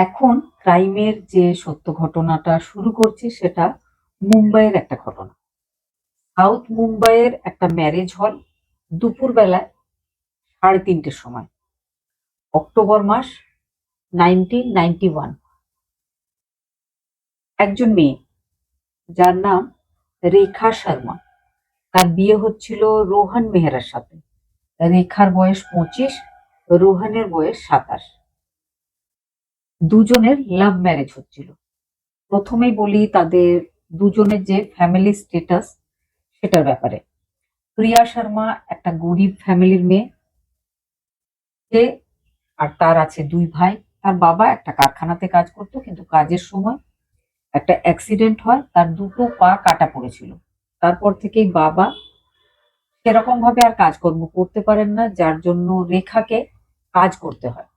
এখন ক্রাইমের যে সত্য ঘটনাটা শুরু করছি সেটা মুম্বাইয়ের একটা ঘটনা। সাউথ মুম্বাইয়ের একটা ম্যারেজ হল দুপুরবেলায় 3:30-টের সময়, অক্টোবর মাস 1991। একজন মেয়ে যার নাম রেখা শর্মা, তার বিয়ে হচ্ছিল রোহন মেহরার সাথে। রেখার বয়স 25, রোহনের বয়স 27। দুজনের লাভ ম্যারেজ হচ্ছিল। প্রথমেই বলি তাদের দুজনের যে ফ্যামিলি স্ট্যাটাস সেটার ব্যাপারে। প্রিয়া শর্মা একটা গরিব ফ্যামিলির মেয়ে। সে আর তার আছে দুই ভাই। তার বাবা একটা কারখানাতে কাজ করতো, কিন্তু কাজের সময় একটা অ্যাক্সিডেন্ট হয়, তার দুটো পা কাটা পড়েছিল। তারপর থেকেই বাবা সেরকম ভাবে আর কাজকর্ম করতে পারেন না, যার জন্য রেখাকে কাজ করতে হয়।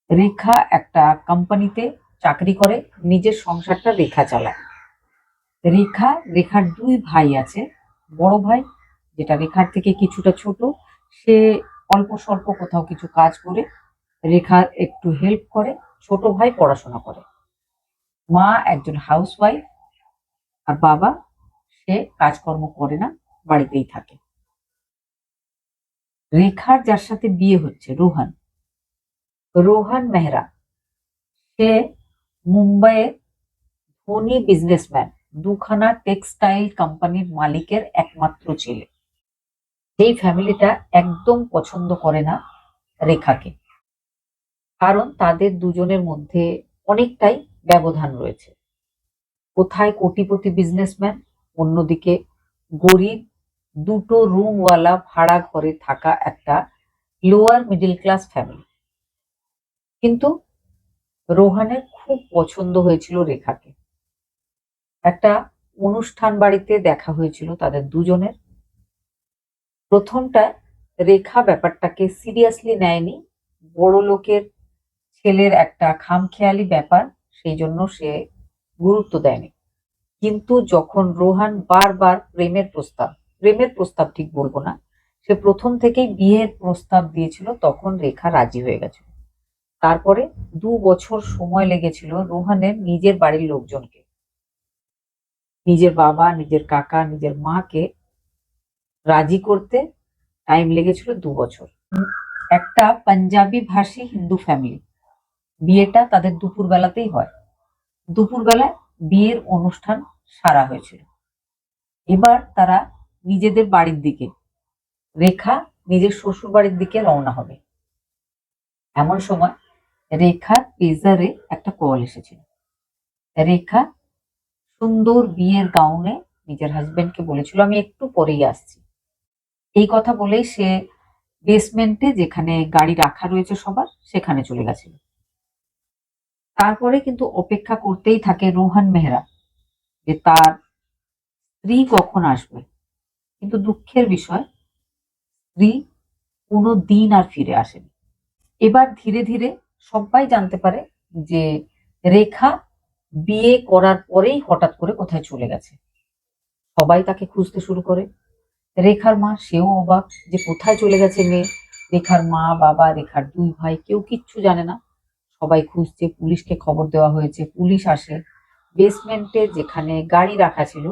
রেখা একটা কোম্পানিতে চাকরি করে, নিজের সংসারটা রেখা চালায়। রেখার দুই ভাই আছে। বড় ভাই, যেটা রেখার থেকে কিছুটা ছোট, সে অল্প স্বল্প কোথাও কিছু কাজ করে রেখার একটু হেল্প করে। ছোট ভাই পড়াশোনা করে। মা একজন হাউসওয়াইফ, আর বাবা সে কাজকর্ম করে না, বাড়িতেই থাকে। রেখার যার সাথে বিয়ে হচ্ছে রোহন মেহরা, সে মুম্বাইয়ের ধনী বিজনেসম্যান, দুখানা টেক্সটাইল কোম্পানির মালিকের একমাত্র ছেলে। এই ফ্যামিলিটা একদম পছন্দ করে না রেখাকে, কারণ তাদের দুজনের মধ্যে অনেকটাই ব্যবধান রয়েছে। কোথায় কোটিপতি বিজনেসম্যান, অন্যদিকে গরিব দুটো রুমওয়ালা ভাড়া ঘরে থাকা একটা লোয়ার মিডল ক্লাস ফ্যামিলি। কিন্তু রোহানের খুব পছন্দ হয়েছিল রেখাকে। একটা অনুষ্ঠান বাড়িতে দেখা হয়েছিল তাদের দুজনের। প্রথমটা রেখা ব্যাপারটাকে সিরিয়াসলি নেয়নি, বড় লোকের ছেলের একটা খামখেয়ালি ব্যাপার, সেই জন্য সে গুরুত্ব দেয়নি। কিন্তু যখন রোহান বারবার প্রেমের প্রস্তাব ঠিক বলবো না, সে প্রথম থেকেই বিয়ের প্রস্তাব দিয়েছিল, তখন রেখা রাজি হয়ে গেছিল। তারপরে 2 বছর সময় লেগেছিল রোহানের নিজের বাড়ির লোকজনকে, নিজের বাবা, নিজের কাকা, নিজের মাকে রাজি করতে টাইম লেগেছিল 2 বছর। একটা পাঞ্জাবি ভাষী হিন্দু ফ্যামিলি, বিয়েটা তাদের দুপুর বেলাতেই হয়। দুপুরবেলায় বিয়ের অনুষ্ঠান সারা হয়েছিল। এবার তারা নিজেদের বাড়ির দিকে, রেখা নিজের শ্বশুর বাড়ির দিকে রওনা হবে। এমন সময় রেখার পেজারে একটা কল এসেছিল। রেখা সুন্দর বিয়ের গাউনে নিজের হাজবেন্ডকে বলেছিল, আমি একটু পরেই আসছি। এই কথা বলেই সে বেসমেন্টে, যেখানে গাড়ি রাখা রয়েছে সবার, সেখানে চলে গেছিল। তারপরে কিন্তু অপেক্ষা করতেই থাকে রোহন মেহরা, যে তার স্ত্রী কখন আসবে। কিন্তু দুঃখের বিষয়, স্ত্রী কোনো দিন আর ফিরে আসেনি। এবার ধীরে ধীরে সবাই জানতে পারে যে রেখা বিয়ে করার পরেই হঠাৎ করে কোথায় চলে গেছে। সবাই তাকে খুঁজতে শুরু করে। রেখার মা, সেও অবাক যে কোথায় চলে গেছে মেয়ে। রেখার মা, বাবা, রেখার দুই ভাই কেউ কিচ্ছু জানে না। সবাই খুঁজছে, পুলিশকে খবর দেওয়া হয়েছে, পুলিশ আসে। বেসমেন্টে যেখানে গাড়ি রাখা ছিল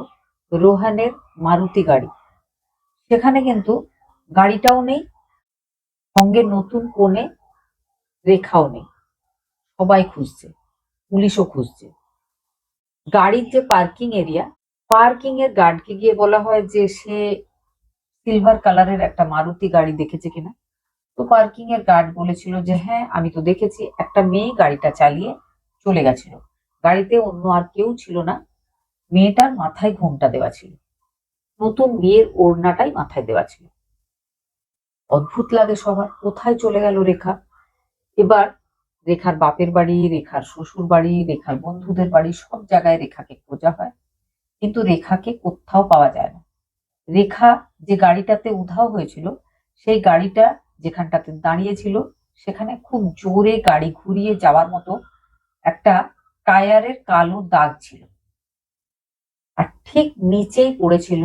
রোহানের মারুতি গাড়ি, সেখানে কিন্তু গাড়িটাও নেই, সঙ্গে নতুন কোণে রেখাও নেই। সবাই খুঁজছে, পুলিশও খুঁজছে। গাড়ির যে পার্কিং এরিয়া, পার্কিং এর গার্ডকে গিয়ে বলা হয় যে সে সিলভার কালারের একটা মারুতি গাড়ি দেখেছে কিনা। তো পার্কিং এর গার্ড বলেছিল যে হ্যাঁ, আমি তো দেখেছি, একটা মেয়ে গাড়িটা চালিয়ে চলে গেছিল, গাড়িতে অন্য আর কেউ ছিল না, মেয়েটার মাথায় ঘোমটা দেওয়া ছিল, নতুন বিয়ের ওড়নাটাই মাথায় দেওয়া ছিল। অদ্ভুত লাগে সবার, কোথায় চলে গেল রেখা। এবার রেখার বাপের বাড়ি, রেখার শ্বশুর বাড়ি, রেখার বন্ধুদের বাড়ি, সব জায়গায় রেখাকে খোঁজা হয়, কিন্তু রেখাকে কোথাও পাওয়া যায় না। রেখা যে গাড়িটাতে উধাও হয়েছিল, সেই গাড়িটা যেখানটাতে দাঁড়িয়েছিল, সেখানে খুব জোরে গাড়ি ঘুরিয়ে যাওয়ার মতো একটা টায়ারের কালো দাগ ছিল। আর ঠিক নিচেই পড়েছিল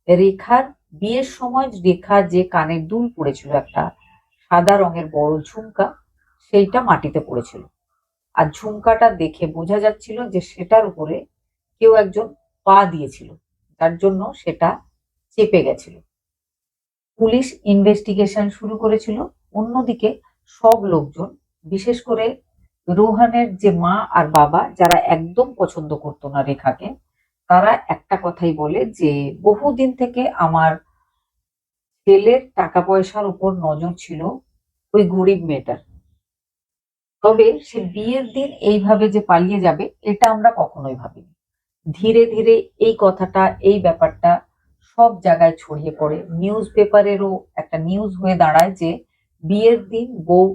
রেখার বিয়ের সময় রেখা যে কানের দুল পড়েছিল, একটা সাদা রঙের বড় ঝুমকা, সেইটা মাটিতে পড়েছিল। আর ঝুমকাটা দেখে বোঝা যাচ্ছিল যে সেটার উপরে কেউ একজন পা দিয়েছিল, তার জন্য সেটা চেপে গেছিল। পুলিশ ইনভেস্টিগেশন শুরু করেছিল। অন্যদিকে সব লোকজন, বিশেষ করে রোহানের যে মা আর বাবা, যারা একদম পছন্দ করতো না রেখাকে, তারা একটা কথাই বলে যে বহুদিন থেকে আমার ছেলের টাকা পয়সার উপর নজর ছিল ওই গরিব মেয়েটার। তবে সে বিয়ের দিন এইভাবে যে পালিয়ে যাবে এটা আমরা কখনোই ভাবিনি। ধীরে ধীরে এই কথাটা, এই ব্যাপারটা সব জায়গায় ছড়িয়ে পড়ে। নিউজ পেপারেরও একটা নিউজ হয়ে দাঁড়ায় যে বিয়ের দিন বউ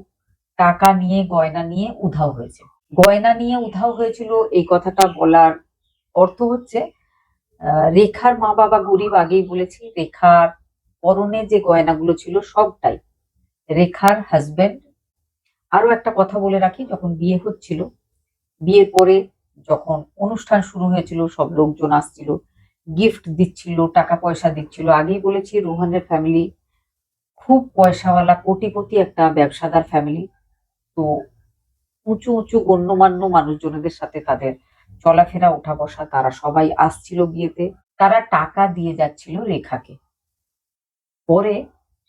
টাকা নিয়ে, গয়না নিয়ে উধাও হয়েছে। গয়না নিয়ে উধাও হয়েছিল, এই কথাটা বলার অর্থ হচ্ছে রেখার মা বাবা গরিব, আগেই বলেছি। রেখার পরনে যে গয়নাগুলো ছিল সবটাই রেখার হাজবেন্ড। আরো একটা কথা বলে রাখি, যখন বিয়ে হচ্ছিল, বিয়ের পরে যখন অনুষ্ঠান শুরু হয়েছিল, সব লোকজন আসছিল, গিফট দিচ্ছিল, টাকা পয়সা দিচ্ছিল। আগেই বলেছি রোহানের ফ্যামিলি খুব পয়সাওয়ালা, কোটিপতি একটা ব্যবসাদার ফ্যামিলি। তো উঁচু উঁচু গণ্যমান্য মানুষজনদের সাথে তাদের চলাফেরা, ওঠা বসা, তারা সবাই আসছিল বিয়েতে। তারা টাকা দিয়ে যাচ্ছিল রেখাকে। পরে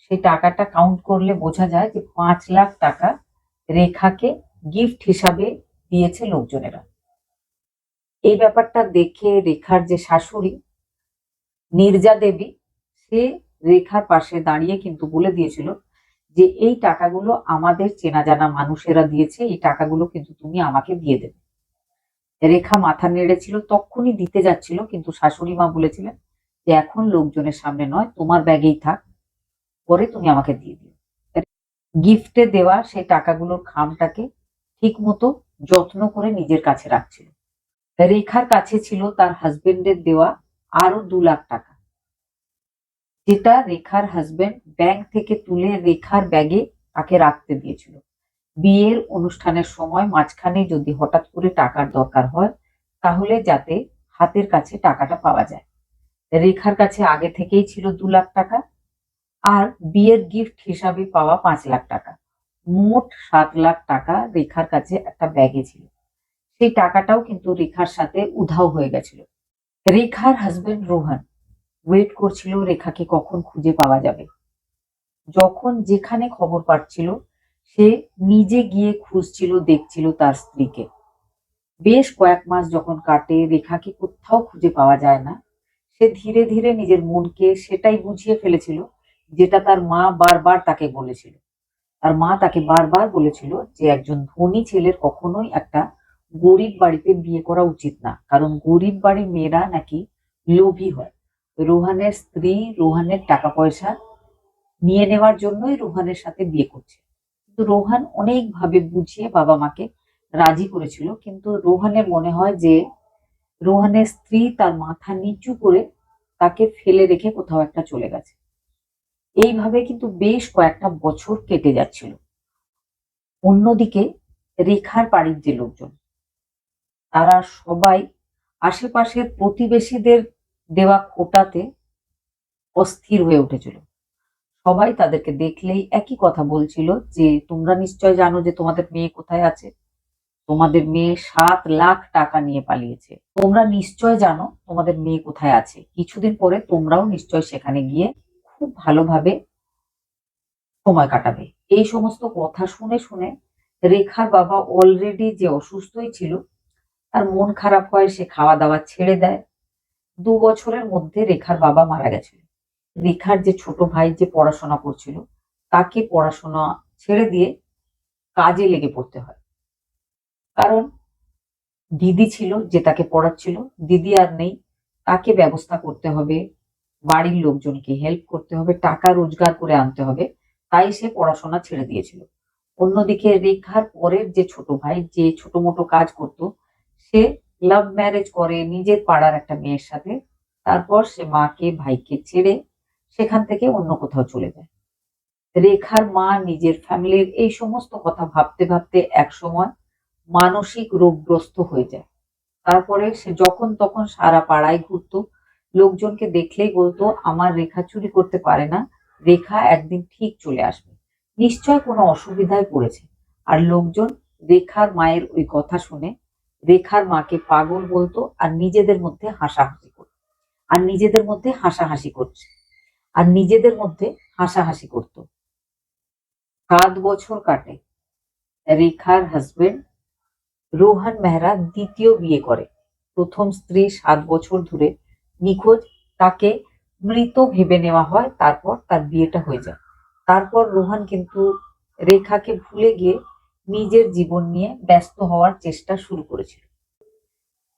সেই টাকাটা কাউন্ট করলে বোঝা যায় যে 5 লাখ টাকা রেখাকে গিফট হিসাবে দিয়েছে লোকজনেরা। এই ব্যাপারটা দেখে রেখার যে শাশুড়ি নীরজা দেবী, সে রেখার পাশে দাঁড়িয়ে কিন্তু বলে দিয়েছিল যে এই টাকাগুলো আমাদের চেনা জানা মানুষেরা দিয়েছে, এই টাকাগুলো কিন্তু তুমি আমাকে দিয়ে দেবে। রেখা মাথা নেড়েছিল, তক্ষুনি দিতে যাচ্ছিল, কিন্তু শাশুড়ি মা বলেছিলেন যে এখন লোকজনের সামনে নয়, তোমার ব্যাগেই থাক, পরে তুমি আমাকে দিয়ে দিও। গিফটে দেওয়া সেই টাকাগুলোর খামটাকে ঠিক মতো যত্ন করে নিজের কাছে রাখছিল। রেখার কাছে ছিল তার হাজবেন্ডের দেওয়া আরো 2 লাখ টাকা, যেটা রেখার হাজবেন্ড ব্যাংক থেকে তুলে রেখার ব্যাগে তাকে রাখতে দিয়েছিল। বিয়ের অনুষ্ঠানের সময় মাঝখানে যদি হঠাৎ করে টাকার দরকার হয়, তাহলে যাতে হাতের কাছে টাকাটা পাওয়া যায়। রেখার কাছে আগে থেকেই ছিল 2 লাখ টাকা, আর বিয়ের গিফট হিসাবে পাওয়া 5 লাখ টাকা। মোট 7 লাখ টাকা রেখার কাছে একটা ব্যাগে ছিল। সেই টাকাটাও কিন্তু রেখার সাথে উধাও হয়ে গেছিল। রেখার হাজবেন্ড রোহন ওয়েট করছিল রেখাকে কখন খুঁজে পাওয়া যাবে। যখন যেখানে খবর পাচ্ছিল সে নিজে গিয়ে খুঁজছিল, দেখছিল তার স্ত্রীকে। বেশ কয়েক মাস যখন কাটে, রেখাকে কোথাও খুঁজে পাওয়া যায় না। সে ধীরে ধীরে নিজের মনকে সেটাই বুঝিয়ে ফেলেছিল যেটা তার মা বারবার তাকে বলেছিল। তার মা তাকে বারবার বলেছিল যে একজন ধনী ছেলের কখনোই একটা গরিব বাড়িতে বিয়ে করা উচিত না, কারণ গরিব বাড়ির মেয়েরা নাকি লোভী হয়। রোহানের স্ত্রী রোহানের টাকা পয়সা নিয়ে নেওয়ার জন্যই রোহানের সাথে বিয়ে করছে। কিন্তু রোহান অনেকভাবে বুঝিয়ে বাবা মাকে রাজি করেছিল, কিন্তু রোহানের মনে হয় যে রোহানের স্ত্রী তার মাথা নিচু করে তাকে ফেলে রেখে কোথাও একটা চলে গেছে। এইভাবে কিন্তু বেশ কয়েকটা বছর কেটে যাচ্ছিল। অন্যদিকে রেখার বাড়ির যে লোকজন, তারা সবাই আশেপাশের প্রতিবেশীদের দেওয়া খোটাতে অস্থির হয়ে উঠেছিল। সবাই তাদেরকে দেখলেই একই কথা বলছিল যে তোমরা নিশ্চয় জানো যে তোমাদের মেয়ে কোথায় আছে। তোমাদের মেয়ে 7 লাখ টাকা নিয়ে পালিয়েছে। তোমরা নিশ্চয় জানো তোমাদের মেয়ে কোথায় আছে। কিছুদিন পরে তোমরাও নিশ্চয় সেখানে গিয়ে খুব ভালোভাবে সময় কাটাবে। এই সমস্ত কথা শুনে শুনে রেখার বাবা অলরেডি যে অসুস্থই ছিল, তার মন খারাপ হয়, সে খাওয়া দাওয়া ছেড়ে দেয়। 2 বছরের মধ্যে রেখার বাবা মারা গেছিল। রেখার যে ছোট ভাই যে পড়াশোনা করছিল, তাকে পড়াশোনা ছেড়ে দিয়ে কাজে লেগে পড়তে হয়। কারণ দিদি ছিল যে তাকে পড়াচ্ছিল, দিদি আর নেই, তাকে ব্যবস্থা করতে হবে, বাড়ির লোকজনকে হেল্প করতে হবে, টাকা রোজগার করে আনতে হবে। তাই সে পড়াশোনা ছেড়ে দিয়েছিল। অন্যদিকে রেখার পরের যে ছোট ভাই, যে ছোট মোটো কাজ করত, সে লাভ ম্যারেজ করে নিজের পাড়ার একটা মেয়ের সাথে। তারপর সে মাকে ভাইকে ছেড়ে সেখান থেকে অন্য কোথাও চলে যায়। রেখার মা নিজের ফ্যামিলির এই সমস্ত কথা ভাবতে ভাবতে একসময় মানসিক রোগগ্রস্ত হয়ে যায়। তারপরে সে যখন তখন সারা পাড়ায় ঘুরতো, লোকজনকে দেখলেই বলতো আমার রেখা চুরি করতে পারে না, রেখা একদিন ঠিক চলে আসবে, নিশ্চয় কোনো অসুবিধায় পড়েছে। আর লোকজন রেখার মায়ের ওই কথা শুনে রেখার মাকে পাগল বলতো আর নিজেদের মধ্যে হাসাহাসি করতো আর নিজেদের মধ্যে হাসাহাসি করছে আর নিজেদের মধ্যে হাসাহাসি করতো। 7 বছর কাটে। রেখার হাজবেন্ড রোহন মেহরা দ্বিতীয় বিয়ে করে। প্রথম স্ত্রী 7 বছর ধরে নিখোঁজ, তাকে মৃত ভেবে নেওয়া হয়, তারপর তার বিয়েটা হয়ে যায়। তারপর রোহন কিন্তু রেখাকে ভুলে গিয়ে নিজের জীবন নিয়ে ব্যস্ত হওয়ার চেষ্টা শুরু করেছিল।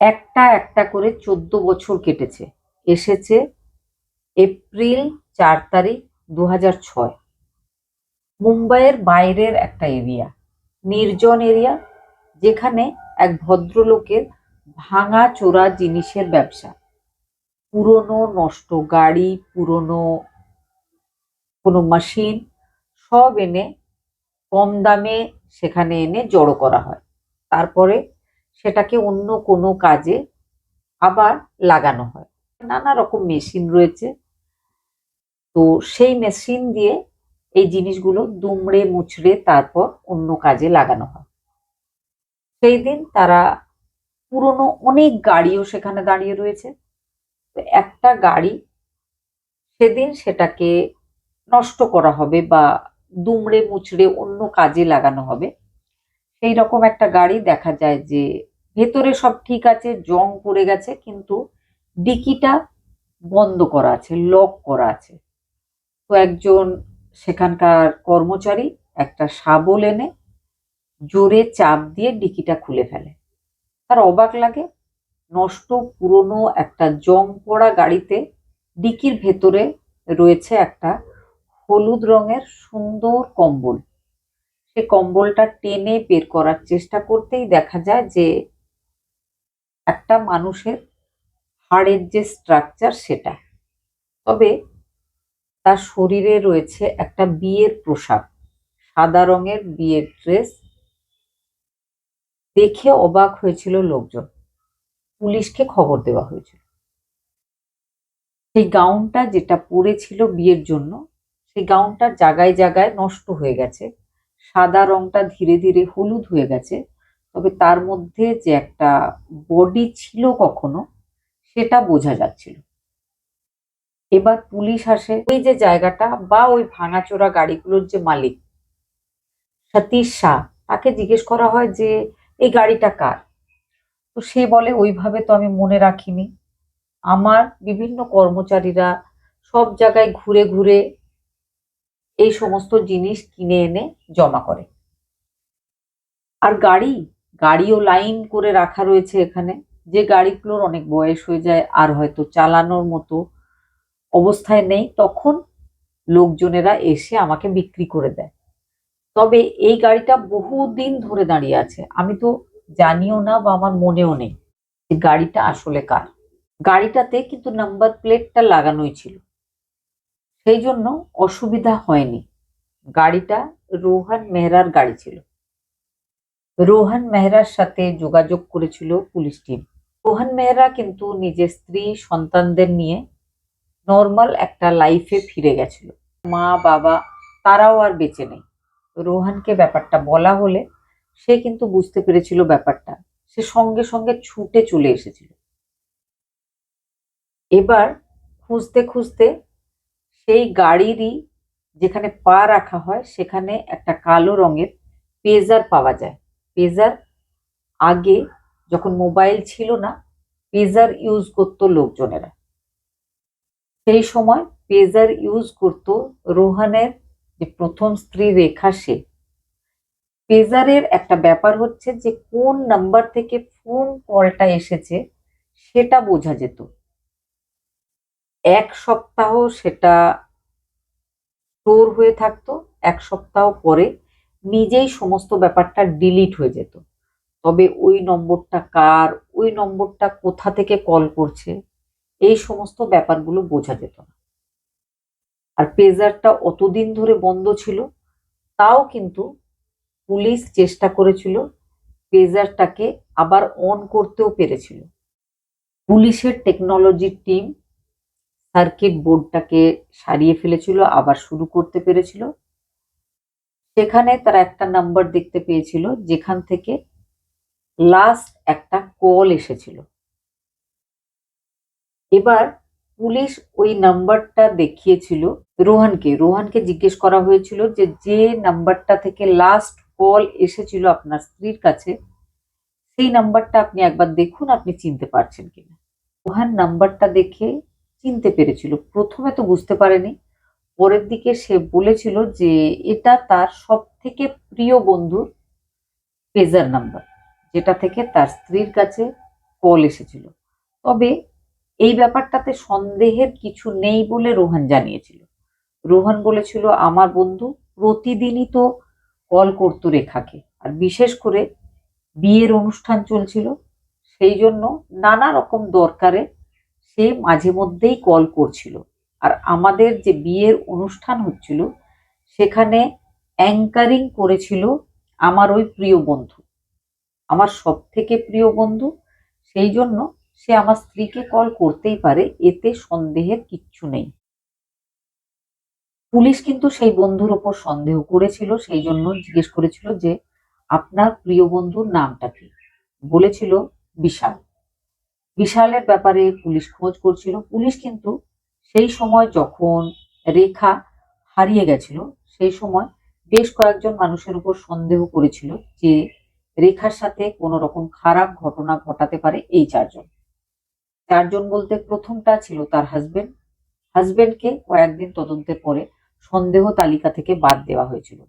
একটা একটা করে 14 বছর কেটেছে। এসেছে এপ্রিল 4 তারিখ 2006। মুম্বাইয়ের বাইরের একটা এরিয়া, নির্জন এরিয়া, যেখানে এক ভদ্রলোকের ভাঙাচোরা জিনিসের ব্যবসা। পুরনো নষ্ট গাড়ি, পুরনো কোনো মেশিন সব এনে কম দামে সেখানে এনে জড়ো করা হয়। তারপরে সেটাকে অন্য কোনো কাজে আবার লাগানো হয়। নানা রকম মেশিন রয়েছে। তো সেই মেশিন দিয়ে এই জিনিসগুলো দুমড়ে মুচড়ে তারপর অন্য কাজে লাগানো হয়। সেই দিন তারা পুরনো অনেক গাড়িও সেখানে দাঁড়িয়ে রয়েছে। তো একটা গাড়ি সেদিন সেটাকে নষ্ট করা হবে বা দুমড়ে মুচড়ে অন্য কাজে লাগানো হবে। সেই রকম একটা গাড়ি দেখা যায় যে ভেতরে সব ঠিক আছে, জং পড়ে গেছে, কিন্তু ডিকিটা বন্ধ করা আছে, লক করা আছে। তো একজন সেখানকার কর্মচারী একটা শাবল এনে জোরে চাপ দিয়ে ডিকিটা খুলে ফেলে। তার অবাক লাগে, নষ্ট পুরনো একটা জং পড়া গাড়িতে ডিকির ভেতরে রয়েছে একটা হলুদ রঙের সুন্দর কম্বল। সে কম্বলটা টেনে বের করার চেষ্টা করতেই দেখা যায় যে একটা মানুষের হাড়ের যে স্ট্রাকচার সেটা, তবে তার শরীরে রয়েছে একটা বিয়ের পোশাক, সাদা রঙের বিয়ের ড্রেস। দেখে অবাক হয়েছিল লোকজন, পুলিশকে খবর দেওয়া হয়েছিল। সেই গাউনটা যেটা পরেছিল বিয়ের জন্য, সেই গাউনটা জায়গায় জায়গায় নষ্ট হয়ে গেছে, সাদা রংটা ধীরে ধীরে হলুদ হয়ে গেছে, তবে তার মধ্যে যে একটা বডি ছিল কখনো, সেটা বোঝা যাচ্ছিল। এবার পুলিশ আসে। ওই যে জায়গাটা বা ওই ভাঙাচোরা গাড়িগুলোর যে মালিক সতীশ শাহ, তাকে জিজ্ঞেস করা হয় যে এই গাড়িটা কার। তো সে বলে, ওইভাবে তো আমি মনে রাখিনি, আমার বিভিন্ন কর্মচারীরা সব জায়গায় ঘুরে ঘুরে এই সমস্ত জিনিস কিনে এনে জমা করে। আর গাড়িও লাইন করে রাখা রয়েছে এখানে, যে গাড়িগুলোর অনেক বয়স হয়ে যায় আর হয়তো চালানোর মতো অবস্থায় নেই, তখন লোকজনেরা এসে আমাকে বিক্রি করে দেয়। তবে এই গাড়িটা বহুদিন ধরে দাঁড়িয়ে আছে, আমি তো জানিও না বা আমার মনেও নেই যে গাড়িটা আসলে কার। গাড়িটাতে কিন্তু নাম্বার প্লেটটা লাগানোই ছিল, সেই জন্য অসুবিধা হয়নি। গাড়িটা রোহন মেহরার গাড়ি ছিল। রোহন মেহরার সাথে যোগাযোগ করেছিল পুলিশ টিম। রোহন মেহরা কিন্তু নিজের স্ত্রী সন্তানদের নিয়ে নর্মাল একটা লাইফে ফিরে গেছিল। মা বাবা তারাও আর বেঁচে নেই। রোহানকে ব্যাপারটা বলা হলে সে কিন্তু বুঝতে পেরেছিল ব্যাপারটা, সে সঙ্গে সঙ্গে ছুটে চলে এসেছিল। এবার খুঁজতে খুঁজতে সেই গাড়িরই যেখানে পা রাখা হয় সেখানে একটা কালো রঙের পেজার পাওয়া যায়। পেজার, আগে যখন মোবাইল ছিল না, পেজার ইউজ করতো লোকজনেরা। সেই সময় পেজার ইউজ করতো রোহানের যে প্রথম স্ত্রী রেখা, সে। পেজারের একটা ব্যাপার হচ্ছে যে কোন নাম্বার থেকে ফোন কলটা এসেছে সেটা বোঝা যেত। 1 সপ্তাহ সেটা স্টোর হয়ে থাকতো, 1 সপ্তাহ পরে নিজেই সমস্ত ব্যাপারটা ডিলিট হয়ে যেত। তবে ওই নম্বরটা কার, ওই নম্বরটা কোথা থেকে কল করছে, এই সমস্ত ব্যাপারগুলো বোঝা যেত না। আর পেজারটা অতদিন ধরে বন্ধ ছিল, তাও কিন্তু পুলিশ চেষ্টা করেছিল, পেজারটাকে আবার অন করতেও পেরেছিল। পুলিশের টেকনোলজি টিম সার্কিট বোর্ডটাকে সারিয়ে ফেলেছিল, আবার শুরু করতে পেরেছিল। সেখানে তারা একটা নাম্বার দেখতে পেয়েছিল যেখান থেকে লাস্ট একটা কল এসেছিল। এবার পুলিশ ওই নাম্বারটা দেখিয়েছিল রোহানকে জিজ্ঞেস করা হয়েছিল যে যে নাম্বারটা থেকে লাস্ট কল এসেছিল আপনার স্ত্রীর কাছে সেই নাম্বারটা আপনি একবার দেখুন, আপনি চিনতে পারছেন কিনা। রোহান নাম্বারটা দেখে চিনতে পেরেছিল, প্রথমে তো বুঝতে পারেনি, পরের দিকে সে বলেছিল যে এটা তার সব থেকে প্রিয় বন্ধুর পেজার নাম্বার, যেটা থেকে তার স্ত্রীর কাছে কল এসেছিল। তবে এই ব্যাপারটাতে সন্দেহের কিছু নেই বলে রোহান জানিয়েছিল। রোহান বলেছিল আমার বন্ধু প্রতিদিনই তো কল করতো রেখাকে, আর বিশেষ করে বিয়ের অনুষ্ঠান চলছিল, সেই জন্য নানা রকম দরকারে সে মাঝে মধ্যেই কল করছিল। আর আমাদের যে বিয়ের অনুষ্ঠান হচ্ছিল সেখানে অ্যাঙ্কারিং করেছিল আমার ওই প্রিয় বন্ধু, আমার সব থেকে প্রিয় বন্ধু, সেই জন্য সে আমার স্ত্রীকে কল করতেই পারে, এতে সন্দেহের কিচ্ছু নেই। পুলিশ কিন্তু সেই বন্ধুর ওপর সন্দেহ করেছিল, সেই জন্য জিজ্ঞেস করেছিল যে আপনার প্রিয় বন্ধুর নামটা কি। বলেছিল বিশাল। বিশালের ব্যাপারে পুলিশ খোঁজ করছিল। পুলিশ কিন্তু সেই সময় যখন রেখা হারিয়ে গেছিল সেই সময় বেশ কয়েকজন মানুষের উপর সন্দেহ করেছিল যে রেখার সাথে কোনো রকম খারাপ ঘটনা ঘটাতে পারে এই চারজন। চারজন বলতে প্রথমটা ছিল তার হাজবেন্ডকে কয়েকদিন তদন্তের পরে সন্দেহ তালিকা থেকে বাদ দেওয়া হয়েছিল।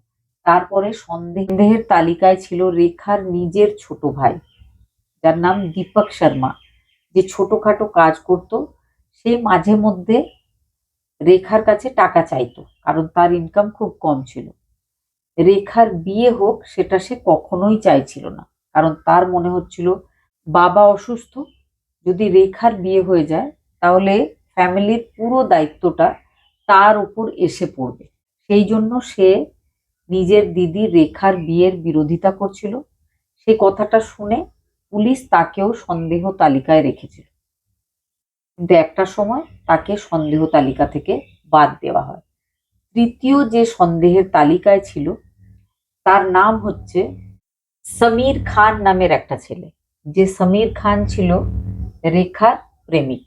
তারপরে সন্দেহের তালিকায় ছিল রেখার নিজের ছোট ভাই, যার নাম দীপক শর্মা, যে ছোটখাটো কাজ করত। সে মাঝে মধ্যে রেখার কাছে টাকা চাইতো, কারণ তার ইনকাম খুব কম ছিল। রেখার বিয়ে হোক সেটা সে কখনোই চাইছিল না, কারণ তার মনে হচ্ছিল বাবা অসুস্থ, যদি রেখার বিয়ে হয়ে যায় তাহলে ফ্যামিলির পুরো দায়িত্বটা তার উপর এসে পড়বে। সেই জন্য সে নিজের দিদি রেখার বিয়ের বিরোধিতা করছিল। সেই কথাটা শুনে পুলিশ তাকেও সন্দেহ তালিকায় রেখেছিল, কিন্তু একটা সময় তাকে সন্দেহ তালিকা থেকে বাদ দেওয়া হয়। তৃতীয় যে সন্দেহের তালিকায় ছিল তার নাম হচ্ছে সমীর খান নামের একটা ছেলে, যে সমীর খান ছিল রেখার প্রেমিক।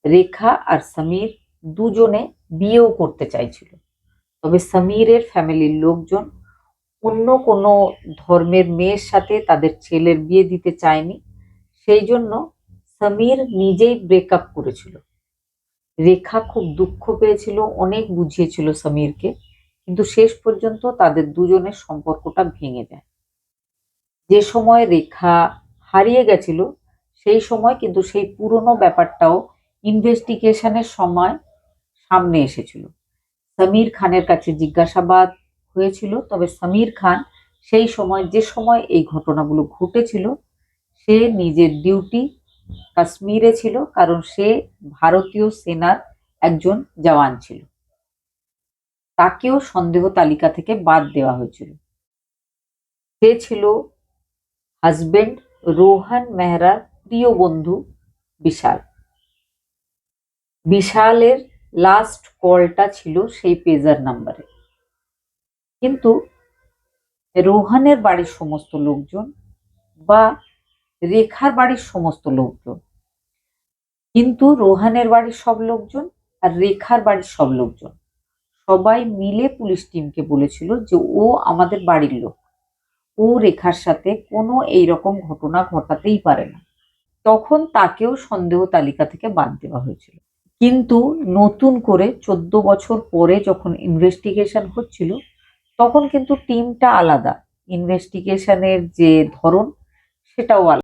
রেখা আর সমীর দুজনে বিয়েও করতে চাইছিল, তবে সমীরের ফ্যামিলির লোকজন অন্য কোনো ধর্মের মেয়ের সাথে তাদের ছেলের বিয়ে দিতে চায়নি, সেই জন্য সমীর নিজেই ব্রেকআপ করেছিল। রেখা খুব দুঃখ পেয়েছিল, অনেক বুঝিয়েছিল সমীরকে, কিন্তু শেষ পর্যন্ত তাদের দুজনের সম্পর্কটা ভেঙে যায়। যে সময় রেখা হারিয়ে গেছিল সেই সময় কিন্তু সেই পুরনো ব্যাপারটাও ইনভেস্টিগেশনের সময় সামনে এসেছিল। সমীর খানের কাছে জিজ্ঞাসাবাদ হয়েছিল, তবে সমীর খান সেই সময় যে সময় এই ঘটনাগুলো ঘটেছিল সে নিজের ডিউটি কাশ্মীরে ছিল, কারণ সে ভারতীয় সেনার একজন জওয়ান ছিল। তাকেও সন্দেহ তালিকা থেকে বাদ দেওয়া হয়েছিল। সে ছিল হাজবেন্ড রোহন মেহরার প্রিয় বন্ধু বিশাল। বিশালের লাস্ট কলটা ছিল সেই পেজার নাম্বারে। কিন্তু রোহানের বাড়ির সমস্ত লোকজন বা রেখার বাড়ির সমস্ত লোকজন, কিন্তু রোহানের বাড়ির সব লোকজন আর রেখার বাড়ির সব লোকজন সবাই মিলে পুলিশ টিমকে বলেছিল যে ও আমাদের বাড়ির লোক, ও রেখার সাথে কোনো এইরকম ঘটনা ঘটাতেই পারে না। তখন তাকেও সন্দেহ তালিকা থেকে বাদ দেওয়া হয়েছিল। কিন্তু নতুন করে 14 বছর পরে যখন ইনভেস্টিগেশন হচ্ছিল তখন কিন্তু টিমটা আলাদা, ইনভেস্টিগেশনের যে ধরন সেটাও আলাদা।